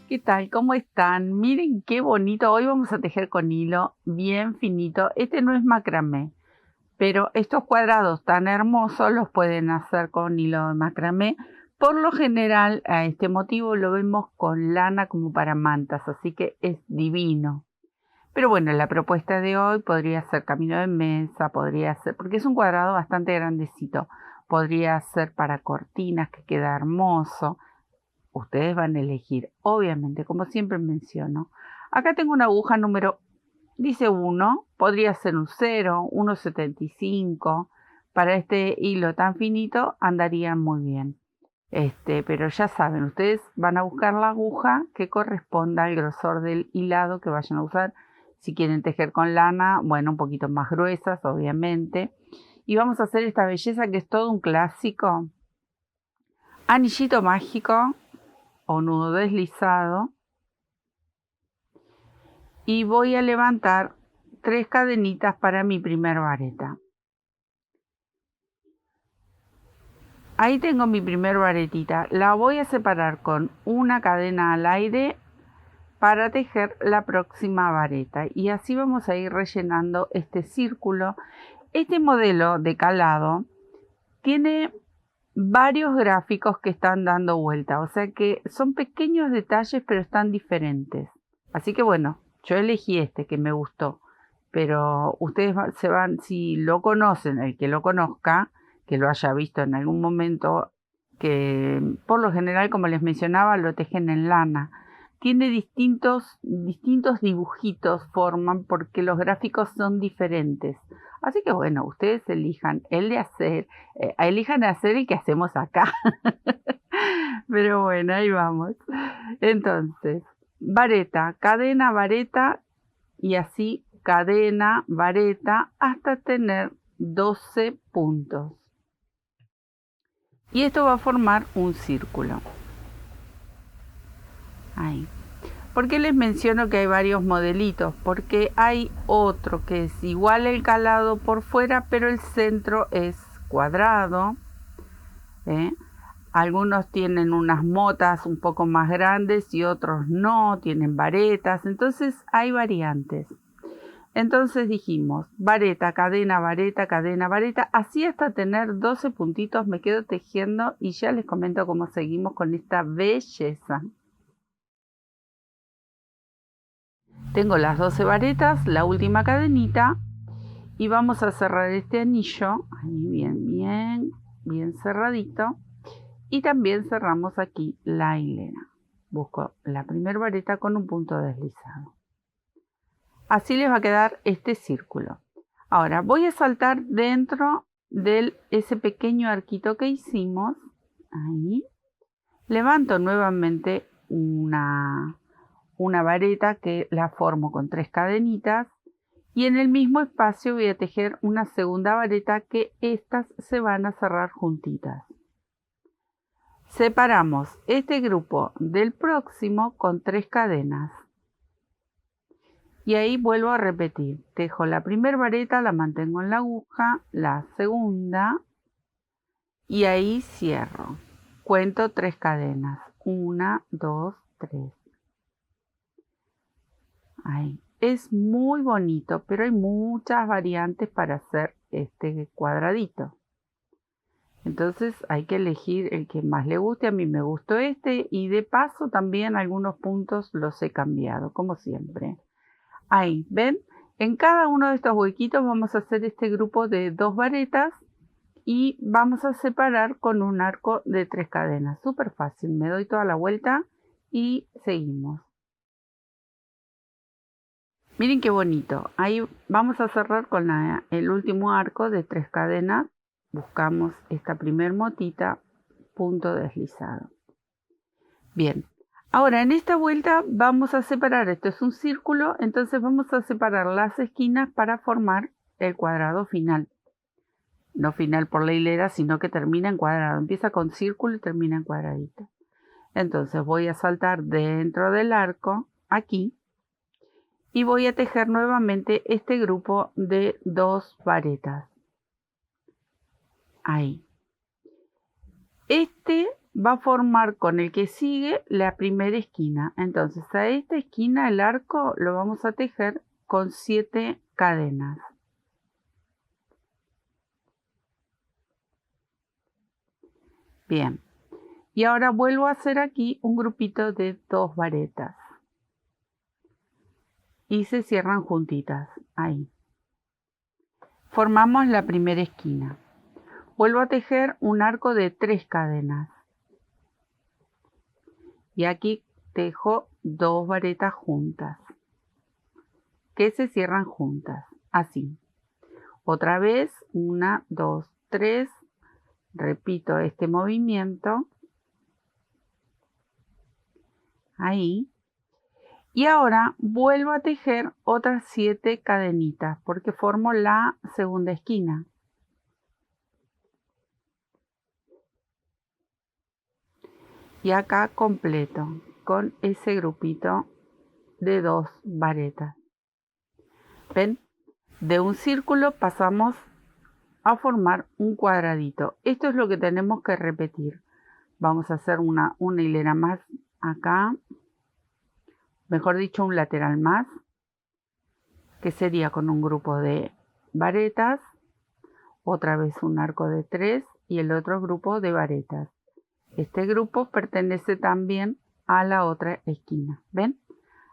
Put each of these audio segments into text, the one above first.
¿Qué tal? ¿Cómo están? Miren qué bonito. Hoy vamos a tejer con hilo bien finito. Este no es macramé, pero estos cuadrados tan hermosos los pueden hacer con hilo de macramé. Por lo general, a este motivo lo vemos con lana como para mantas, así que es divino. Pero bueno, la propuesta de hoy podría ser camino de mesa, podría ser, porque es un cuadrado bastante grandecito, podría ser para cortinas, que queda hermoso. Ustedes van a elegir, obviamente, como siempre menciono. Acá tengo una aguja número, dice 1, podría ser un 0, 1,75. Para este hilo tan finito andarían muy bien. Pero ya saben, ustedes van a buscar la aguja que corresponda al grosor del hilado que vayan a usar. Si quieren tejer con lana, bueno, un poquito más gruesas, obviamente. Y vamos a hacer esta belleza que es todo un clásico. Anillito mágico o nudo deslizado, y voy a levantar 3 cadenitas para mi primer vareta. Ahí tengo mi primer varetita, la voy a separar con una cadena al aire para tejer la próxima vareta, y así vamos a ir rellenando este círculo. Este modelo de calado tiene varios gráficos que están dando vuelta, o sea que son pequeños detalles pero están diferentes. Así que bueno, yo elegí este que me gustó, pero ustedes se van, si lo conocen, el que lo conozca, que lo haya visto en algún momento, que por lo general, como les mencionaba, lo tejen en lana. Tiene distintos dibujitos, forman, porque los gráficos son diferentes. Así que bueno, ustedes elijan el de hacer, elijan hacer el que hacemos acá. Pero bueno, ahí vamos. Entonces, vareta, cadena, vareta, y así cadena, vareta, hasta tener 12 puntos. Y esto va a formar un círculo. Ahí. ¿Por qué les menciono que hay varios modelitos? Porque hay otro que es igual el calado por fuera, pero el centro es cuadrado. Algunos tienen unas motas un poco más grandes y otros no, tienen varetas. Entonces hay variantes. Entonces dijimos, vareta, cadena, vareta, así hasta tener 12 puntitos me quedo tejiendo, y ya les comento cómo seguimos con esta belleza. Tengo las 12 varetas, la última cadenita, y vamos a cerrar este anillo, ahí bien cerradito, y también cerramos aquí la hilera. Busco la primera vareta con un punto deslizado. Así les va a quedar este círculo. Ahora voy a saltar dentro de ese pequeño arquito que hicimos. Ahí. Levanto nuevamente una vareta que la formo con 3 cadenitas, y en el mismo espacio voy a tejer una segunda vareta que estas se van a cerrar juntitas. Separamos este grupo del próximo con 3 cadenas. Y ahí vuelvo a repetir, tejo la primera vareta, la mantengo en la aguja, la segunda, y ahí cierro. Cuento 3 cadenas, 1, 2, 3. Ahí. Es muy bonito, pero hay muchas variantes para hacer este cuadradito. Entonces hay que elegir el que más le guste. A mí me gustó este, y de paso también algunos puntos los he cambiado, como siempre. Ahí, ¿ven? En cada uno de estos huequitos vamos a hacer este grupo de 2 varetas y vamos a separar con un arco de 3 cadenas. Súper fácil, me doy toda la vuelta y seguimos. Miren qué bonito. Ahí vamos a cerrar con el último arco de 3 cadenas. Buscamos esta primer motita, punto deslizado. Bien. Ahora en esta vuelta vamos a separar, esto es un círculo, entonces vamos a separar las esquinas para formar el cuadrado final. No final por la hilera, sino que termina en cuadrado. Empieza con círculo y termina en cuadradito. Entonces voy a saltar dentro del arco, aquí, y voy a tejer nuevamente este grupo de 2 varetas. Ahí. Este va a formar con el que sigue la primera esquina. Entonces a esta esquina el arco lo vamos a tejer con 7 cadenas. Bien, y ahora vuelvo a hacer aquí un grupito de 2 varetas y se cierran juntitas, ahí. Formamos la primera esquina. Vuelvo a tejer un arco de 3 cadenas y aquí tejo 2 varetas juntas que se cierran juntas, así. Otra vez, 1, 2, 3, repito este movimiento, ahí. Y ahora vuelvo a tejer otras 7 cadenitas porque formo la segunda esquina. Y acá completo con ese grupito de 2 varetas. ¿Ven? De un círculo pasamos a formar un cuadradito. Esto es lo que tenemos que repetir. Vamos a hacer una hilera más acá. Mejor dicho, un lateral más, que sería con un grupo de varetas, otra vez un arco de 3 y el otro grupo de varetas. Este grupo pertenece también a la otra esquina, ¿ven?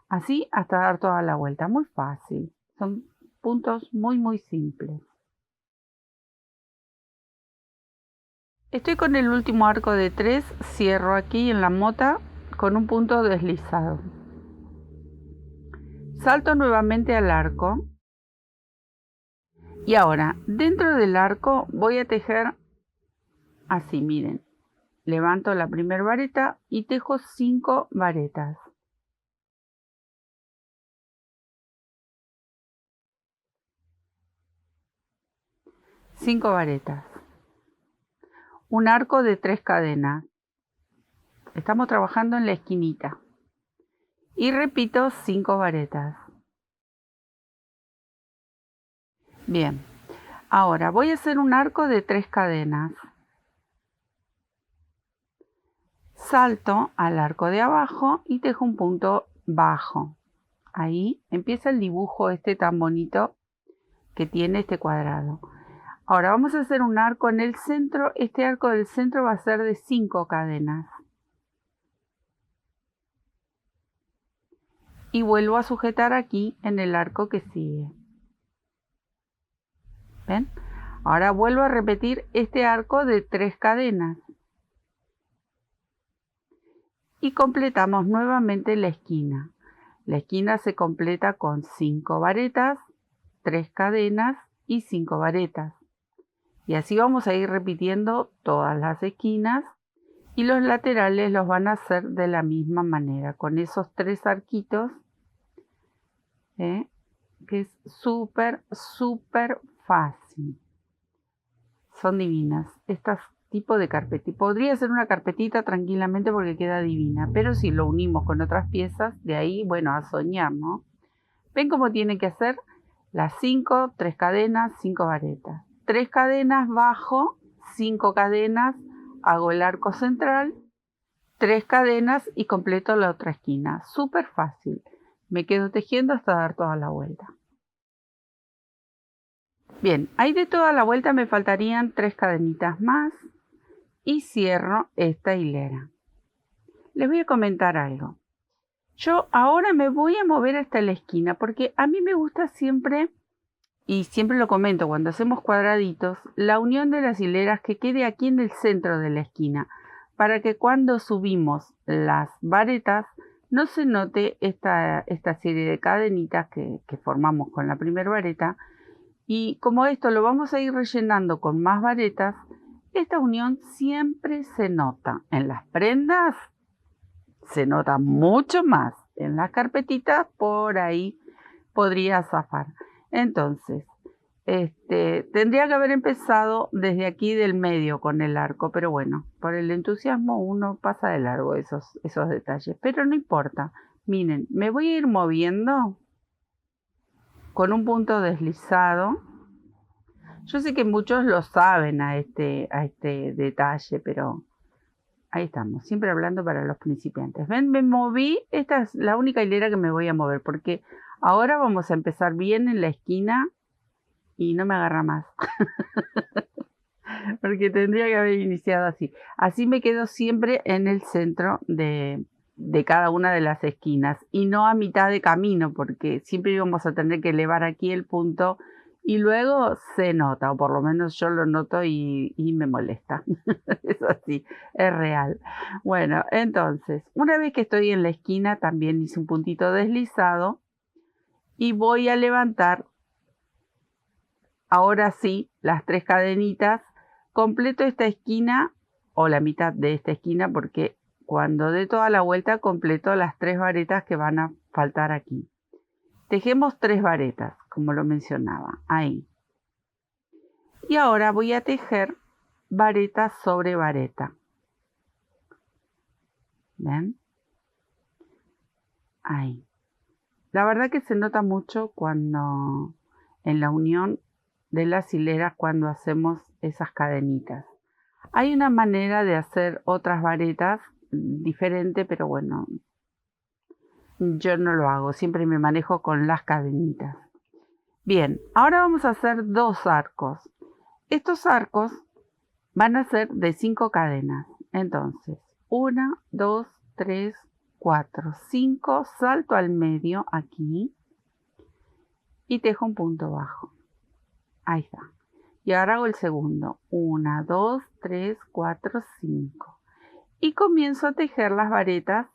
Así hasta dar toda la vuelta, muy fácil, son puntos muy simples. Estoy con el último arco de 3, cierro aquí en la mota con un punto deslizado. Salto nuevamente al arco y ahora dentro del arco voy a tejer así, miren. Levanto la primera vareta y tejo 5 varetas. Cinco varetas. Un arco de 3 cadenas. Estamos trabajando en la esquinita. Y repito 5 varetas. Bien. Ahora voy a hacer un arco de 3 cadenas. Salto al arco de abajo y tejo un punto bajo. Ahí empieza el dibujo este tan bonito que tiene este cuadrado. Ahora vamos a hacer un arco en el centro. Este arco del centro va a ser de 5 cadenas. Y vuelvo a sujetar aquí en el arco que sigue. ¿Ven? Ahora vuelvo a repetir este arco de 3 cadenas. Y completamos nuevamente la esquina. La esquina se completa con 5 varetas, 3 cadenas y 5 varetas. Y así vamos a ir repitiendo todas las esquinas y los laterales los van a hacer de la misma manera, con esos 3 arquitos, que es súper fácil. Son divinas. Estas tipo de carpetita. Podría ser una carpetita tranquilamente porque queda divina, pero si lo unimos con otras piezas, de ahí, bueno, a soñar, ¿no? ¿Ven cómo tiene que hacer? Las 5, 3 cadenas, 5 varetas. 3 cadenas bajo, 5 cadenas, hago el arco central, 3 cadenas y completo la otra esquina. Súper fácil. Me quedo tejiendo hasta dar toda la vuelta. Bien, ahí de toda la vuelta me faltarían 3 cadenitas más y cierro esta hilera. Les voy a comentar algo. Yo ahora me voy a mover hasta la esquina porque a mí me gusta siempre, y siempre lo comento cuando hacemos cuadraditos, la unión de las hileras que quede aquí en el centro de la esquina, para que cuando subimos las varetas no se note esta serie de cadenitas que formamos con la primera vareta. Y como esto lo vamos a ir rellenando con más varetas, esta unión siempre se nota. En las prendas se nota mucho más. En las carpetitas por ahí podría zafar. Entonces, tendría que haber empezado desde aquí del medio con el arco, pero bueno, por el entusiasmo uno pasa de largo esos detalles. Pero no importa. Miren, me voy a ir moviendo con un punto deslizado. Yo sé que muchos lo saben a este detalle, pero Ahí estamos, siempre hablando para los principiantes. ¿Ven? Me moví, esta es la única hilera que me voy a mover, porque ahora vamos a empezar bien en la esquina y no me agarra más. Porque tendría que haber iniciado así. Así me quedo siempre en el centro de cada una de las esquinas y no a mitad de camino, porque siempre íbamos a tener que elevar aquí el punto y luego se nota, o por lo menos yo lo noto y me molesta. Es así, es real. Bueno, entonces, una vez que estoy en la esquina, también hice un puntito deslizado y voy a levantar, ahora sí, las 3 cadenitas. Completo esta esquina o la mitad de esta esquina porque cuando dé toda la vuelta completo las 3 varetas que van a faltar aquí. Tejemos 3 varetas, como lo mencionaba, ahí. Y ahora voy a tejer vareta sobre vareta. ¿Ven? Ahí. La verdad que se nota mucho cuando en la unión de las hileras cuando hacemos esas cadenitas. Hay una manera de hacer otras varetas diferente, pero bueno, yo no lo hago, siempre me manejo con las cadenitas. Bien, ahora vamos a hacer 2 arcos. Estos arcos van a ser de 5 cadenas. Entonces, 1, 2, 3, 4, 5, salto al medio aquí y tejo un punto bajo. Ahí está. Y ahora hago el segundo. 1, 2, 3, 4, 5. Y comienzo a tejer las varetas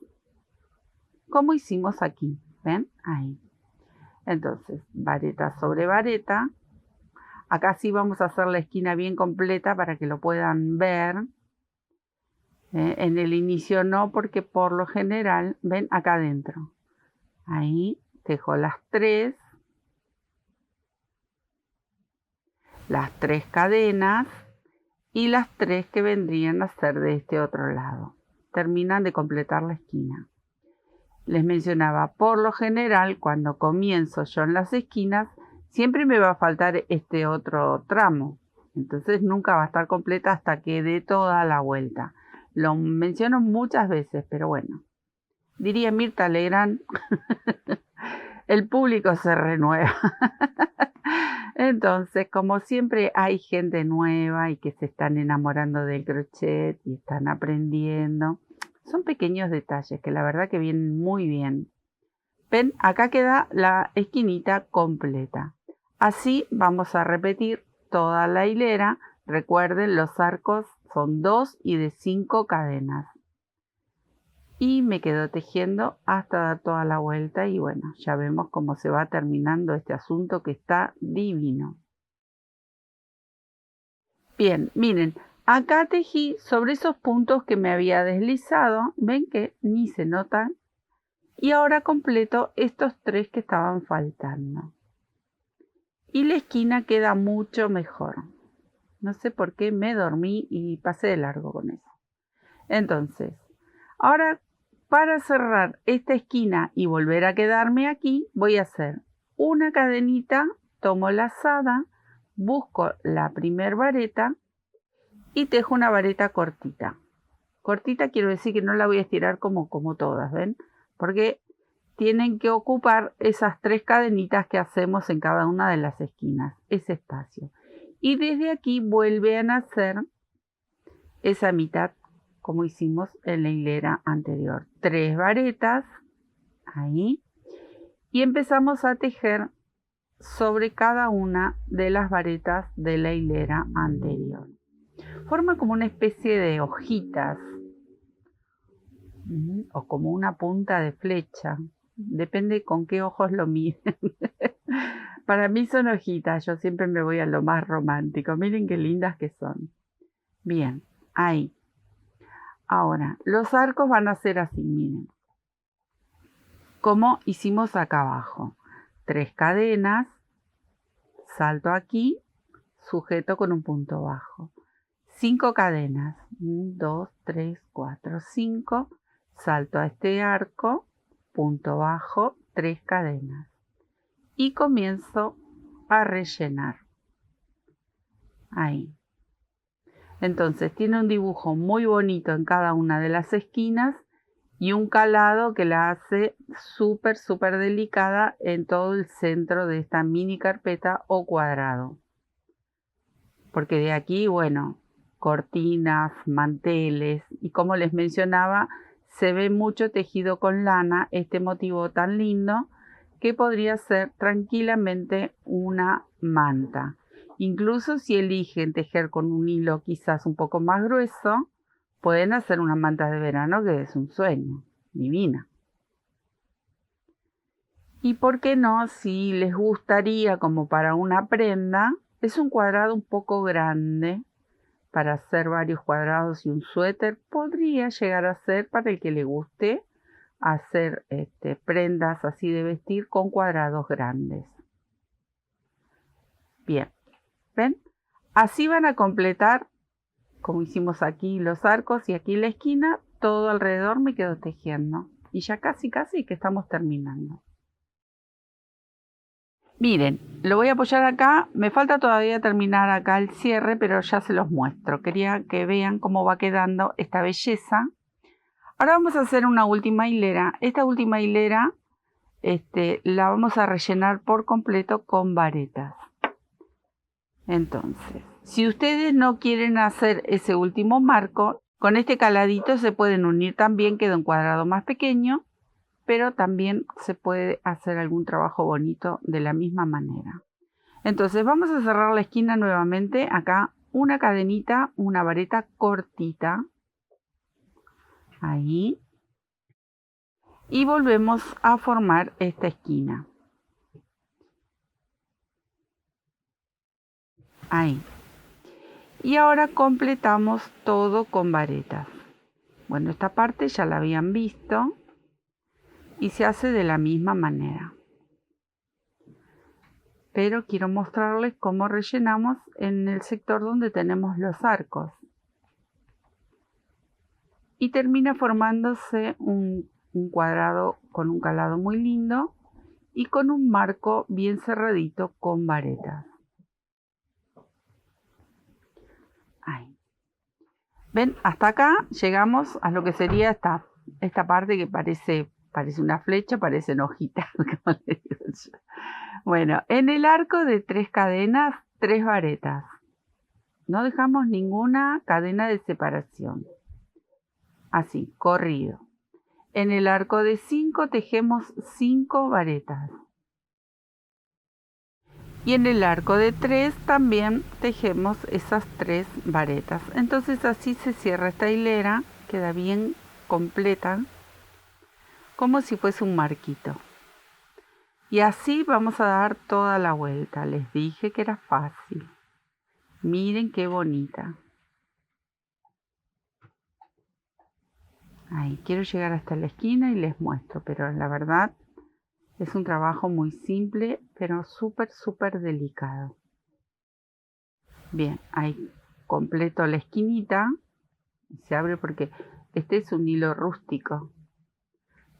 como hicimos aquí. ¿Ven? Ahí. Entonces, vareta sobre vareta. Acá sí vamos a hacer la esquina bien completa para que lo puedan ver. En el inicio no, porque por lo general, ven acá adentro. Ahí tejo las 3 cadenas y las 3 que vendrían a ser de este otro lado. Terminan de completar la esquina. Les mencionaba, por lo general, cuando comienzo yo en las esquinas, siempre me va a faltar este otro tramo. Entonces nunca va a estar completa hasta que dé toda la vuelta. Lo menciono muchas veces, pero bueno. Diría Mirta Legrand, el público se renueva. Entonces, como siempre hay gente nueva y que se están enamorando del crochet y están aprendiendo. Son pequeños detalles que la verdad que vienen muy bien. Ven, acá queda la esquinita completa. Así vamos a repetir toda la hilera. Recuerden, los arcos son 2 y de 5 cadenas. Y me quedo tejiendo hasta dar toda la vuelta y bueno, ya vemos cómo se va terminando este asunto que está divino. Bien, miren, acá tejí sobre esos puntos que me había deslizado. Ven que ni se notan. Y ahora completo estos 3 que estaban faltando. Y la esquina queda mucho mejor. No sé por qué me dormí y pasé de largo con eso. Entonces, ahora para cerrar esta esquina y volver a quedarme aquí, voy a hacer una cadenita, tomo lazada, busco la primer vareta y tejo una vareta cortita. Cortita quiero decir que no la voy a estirar como todas, ¿ven? Porque tienen que ocupar esas 3 cadenitas que hacemos en cada una de las esquinas, ese espacio. Y desde aquí vuelven a hacer esa mitad como hicimos en la hilera anterior. 3 varetas, ahí, y empezamos a tejer sobre cada una de las varetas de la hilera anterior. Forma como una especie de hojitas o como una punta de flecha. Depende con qué ojos lo miren. Para mí son hojitas, yo siempre me voy a lo más romántico. Miren qué lindas que son. Bien, ahí. Ahora, los arcos van a ser así, miren. Como hicimos acá abajo. 3 cadenas, salto aquí, sujeto con un punto bajo. 5 cadenas. 1, 2, 3, 4, 5. Salto a este arco, punto bajo, 3 cadenas. Y comienzo a rellenar. Ahí. Entonces tiene un dibujo muy bonito en cada una de las esquinas y un calado que la hace súper, súper delicada en todo el centro de esta mini carpeta o cuadrado. Porque de aquí, bueno, cortinas, manteles y como les mencionaba, se ve mucho tejido con lana, este motivo tan lindo que podría ser tranquilamente una manta. Incluso si eligen tejer con un hilo quizás un poco más grueso, pueden hacer una manta de verano que es un sueño, divina. Y por qué no, si les gustaría como para una prenda, es un cuadrado un poco grande para hacer varios cuadrados y un suéter, podría llegar a ser para el que le guste hacer prendas así de vestir con cuadrados grandes. Bien, ¿ven? Así van a completar, como hicimos aquí los arcos y aquí la esquina, todo alrededor me quedo tejiendo. Y ya casi que estamos terminando. Miren, lo voy a apoyar acá, me falta todavía terminar acá el cierre, pero ya se los muestro. Quería que vean cómo va quedando esta belleza. Ahora vamos a hacer una última hilera. Esta última hilera la vamos a rellenar por completo con varetas. Entonces, si ustedes no quieren hacer ese último marco, con este caladito se pueden unir también, queda un cuadrado más pequeño, pero también se puede hacer algún trabajo bonito de la misma manera. Entonces vamos a cerrar la esquina nuevamente. Acá una cadenita, una vareta cortita. Ahí. Y volvemos a formar esta esquina. Ahí. Y ahora completamos todo con varetas. Bueno, esta parte ya la habían visto y se hace de la misma manera. Pero quiero mostrarles cómo rellenamos en el sector donde tenemos los arcos. Y termina formándose un cuadrado con un calado muy lindo y con un marco bien cerradito con varetas. Ahí. ¿Ven? Hasta acá llegamos a lo que sería esta parte que parece una flecha, parecen hojitas. Bueno, en el arco de 3 cadenas, 3 varetas. No dejamos ninguna cadena de separación. Así, corrido. En el arco de 5 tejemos 5 varetas. Y en el arco de 3 también tejemos esas 3 varetas. Entonces así se cierra esta hilera, queda bien completa, como si fuese un marquito. Y así vamos a dar toda la vuelta. Les dije que era fácil. Miren qué bonita. Ahí, quiero llegar hasta la esquina y les muestro, pero la verdad es un trabajo muy simple, pero súper, súper delicado. Bien, ahí completo la esquinita. Se abre porque este es un hilo rústico.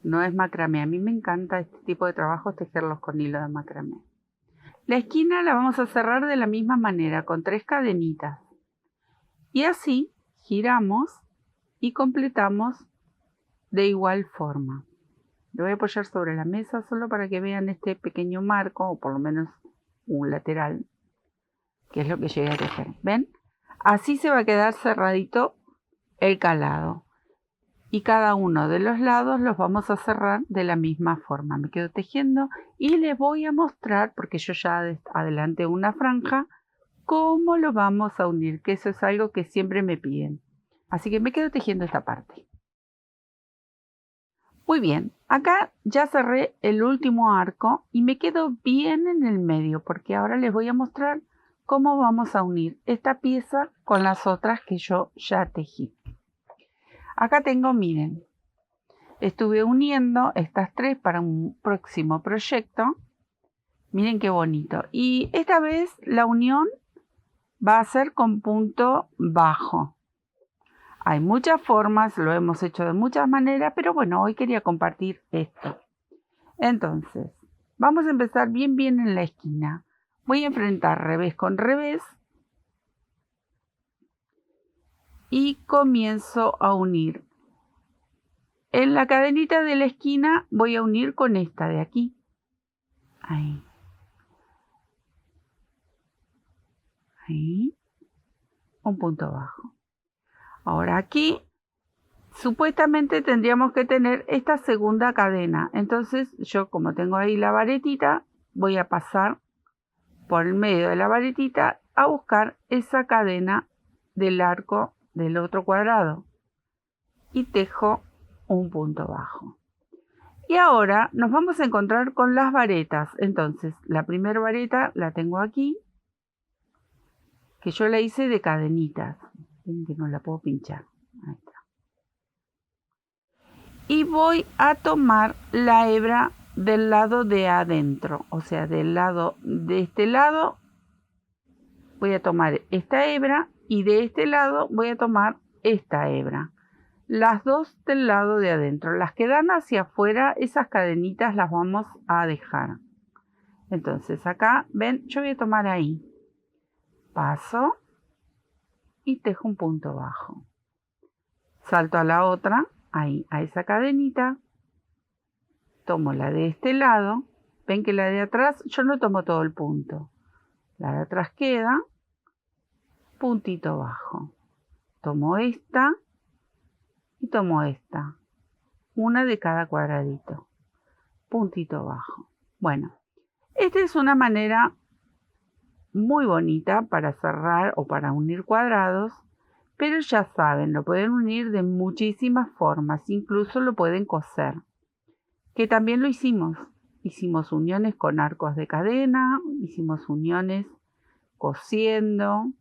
No es macramé. A mí me encanta este tipo de trabajos, tejerlos con hilo de macramé. La esquina la vamos a cerrar de la misma manera, con 3 cadenitas. Y así giramos y completamos de igual forma. Lo voy a apoyar sobre la mesa solo para que vean este pequeño marco, o por lo menos un lateral, que es lo que llegué a tejer. ¿Ven? Así se va a quedar cerradito el calado. Y cada uno de los lados los vamos a cerrar de la misma forma. Me quedo tejiendo y les voy a mostrar, porque yo ya adelanté una franja, cómo lo vamos a unir, que eso es algo que siempre me piden. Así que me quedo tejiendo esta parte. Muy bien, acá ya cerré el último arco y me quedo bien en el medio porque ahora les voy a mostrar cómo vamos a unir esta pieza con las otras que yo ya tejí. Acá tengo, miren, estuve uniendo estas 3 para un próximo proyecto. Miren qué bonito. Y esta vez la unión va a ser con punto bajo. Hay muchas formas, lo hemos hecho de muchas maneras, pero bueno, hoy quería compartir esto. Entonces, vamos a empezar bien en la esquina. Voy a enfrentar revés con revés. y comienzo a unir. En la cadenita de la esquina voy a unir con esta de aquí. Ahí. Ahí. Un punto bajo. Ahora aquí supuestamente tendríamos que tener esta segunda cadena. Entonces yo, como tengo ahí la varetita, voy a pasar por el medio de la varetita a buscar esa cadena del arco del otro cuadrado y tejo un punto bajo. Y ahora nos vamos a encontrar con las varetas. Entonces la primera vareta la tengo aquí, que yo la hice de cadenitas. Ven que no la puedo pinchar. Ahí está. Y voy a tomar la hebra del lado de adentro, o sea, del lado de este lado voy a tomar esta hebra y de este lado voy a tomar esta hebra. Las dos del lado de adentro. Las que dan hacia afuera, esas cadenitas las vamos a dejar. Entonces acá, ven, yo voy a tomar ahí. Paso y tejo un punto bajo. Salto a la otra, ahí, a esa cadenita. Tomo la de este lado. Ven que la de atrás, yo no tomo todo el punto. La de atrás queda. Puntito bajo. Tomo esta y tomo esta. Una de cada cuadradito. Puntito bajo. Bueno, esta es una manera muy bonita para cerrar o para unir cuadrados, pero ya saben, lo pueden unir de muchísimas formas, incluso lo pueden coser, que también lo hicimos. Hicimos uniones con arcos de cadena, hicimos uniones cosiendo,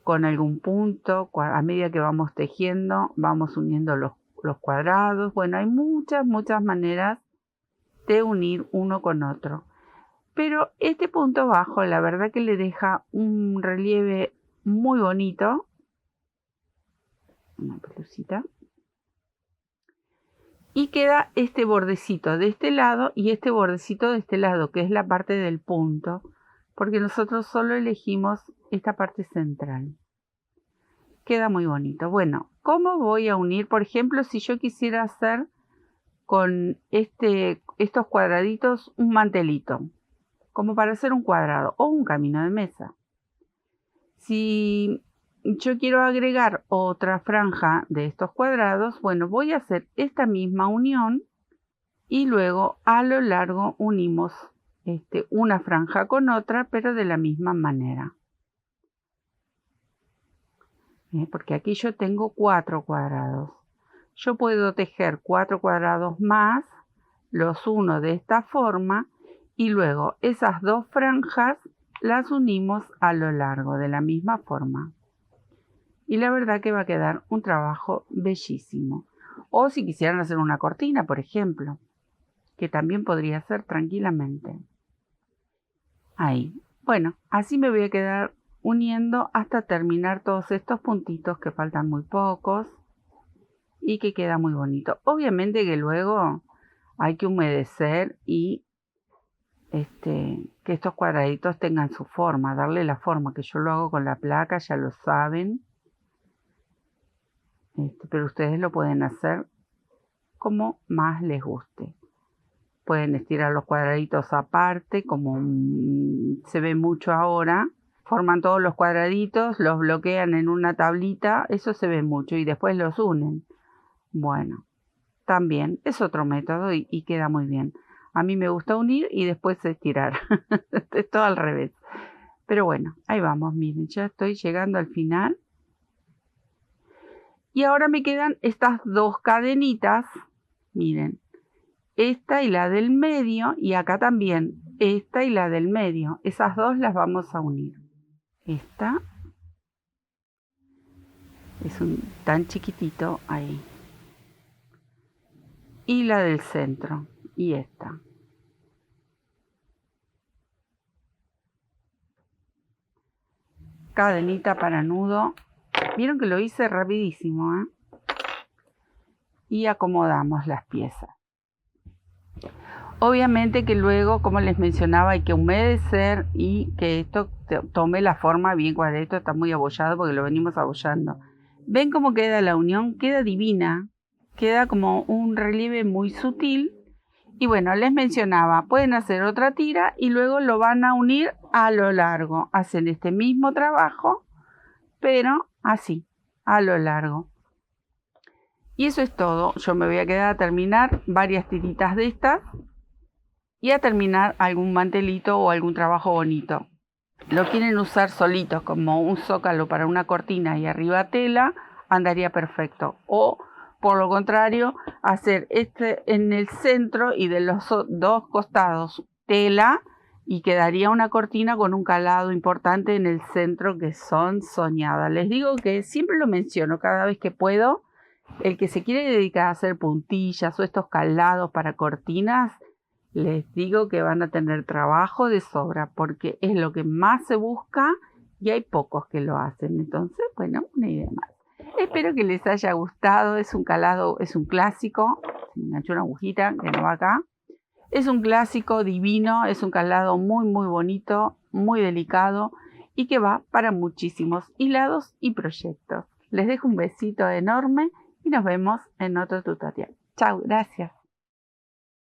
con algún punto, a medida que vamos tejiendo, vamos uniendo los cuadrados. Bueno, hay muchas maneras de unir uno con otro. Pero este punto bajo, la verdad que le deja un relieve muy bonito. Una pelucita. Y queda este bordecito de este lado y este bordecito de este lado, que es la parte del punto, porque nosotros solo elegimos esta parte central. Queda muy bonito. Bueno, ¿cómo voy a unir? Por ejemplo, si yo quisiera hacer con estos cuadraditos un mantelito, como para hacer un cuadrado o un camino de mesa. Si yo quiero agregar otra franja de estos cuadrados, bueno, voy a hacer esta misma unión y luego a lo largo unimos una franja con otra, pero de la misma manera. Porque aquí yo tengo 4 cuadrados. Yo puedo tejer 4 cuadrados más, los uno de esta forma y luego esas 2 franjas las unimos a lo largo de la misma forma. Y la verdad que va a quedar un trabajo bellísimo. O si quisieran hacer una cortina, por ejemplo, que también podría ser tranquilamente. Ahí. Bueno, así me voy a quedar uniendo hasta terminar todos estos puntitos, que faltan muy pocos y que queda muy bonito. Obviamente que luego hay que humedecer y que estos cuadraditos tengan su forma, darle la forma, que yo lo hago con la placa, ya lo saben. Pero ustedes lo pueden hacer como más les guste. Pueden estirar los cuadraditos aparte, como se ve mucho ahora. Forman todos los cuadraditos, los bloquean en una tablita, eso se ve mucho, y después los unen. Bueno, también es otro método y queda muy bien. A mí me gusta unir y después estirar. Es todo al revés. Pero bueno, ahí vamos, miren, ya estoy llegando al final. Y ahora me quedan estas 2 cadenitas, miren, esta y la del medio, y acá también, esta y la del medio. Esas 2 las vamos a unir. Esta es tan chiquitito ahí. Y la del centro, y esta. Cadenita para nudo. Vieron que lo hice rapidísimo, ¿eh? Y acomodamos las piezas. Obviamente que luego, como les mencionaba, hay que humedecer y que esto tome la forma bien cuadradito. Está muy abollado porque lo venimos abollando. ¿Ven cómo queda la unión? Queda divina, queda como un relieve muy sutil. Y bueno, les mencionaba, pueden hacer otra tira y luego lo van a unir a lo largo. Hacen este mismo trabajo, pero así, a lo largo. Y eso es todo. Yo me voy a quedar a terminar varias tiritas de estas y a terminar algún mantelito o algún trabajo bonito. Lo quieren usar solitos como un zócalo para una cortina y arriba tela, andaría perfecto. O por lo contrario, hacer este en el centro y de los dos costados tela y quedaría una cortina con un calado importante en el centro que son soñadas. Les digo que siempre lo menciono cada vez que puedo. El que se quiere dedicar a hacer puntillas o estos calados para cortinas, les digo que van a tener trabajo de sobra porque es lo que más se busca y hay pocos que lo hacen. Entonces, bueno, una idea más. Espero que les haya gustado. Es un calado, es un clásico. Se me enganchó una agujita que no va acá. Es un clásico divino, es un calado muy muy bonito, muy delicado y que va para muchísimos hilados y proyectos. Les dejo un besito enorme y nos vemos en otro tutorial. Chao, gracias.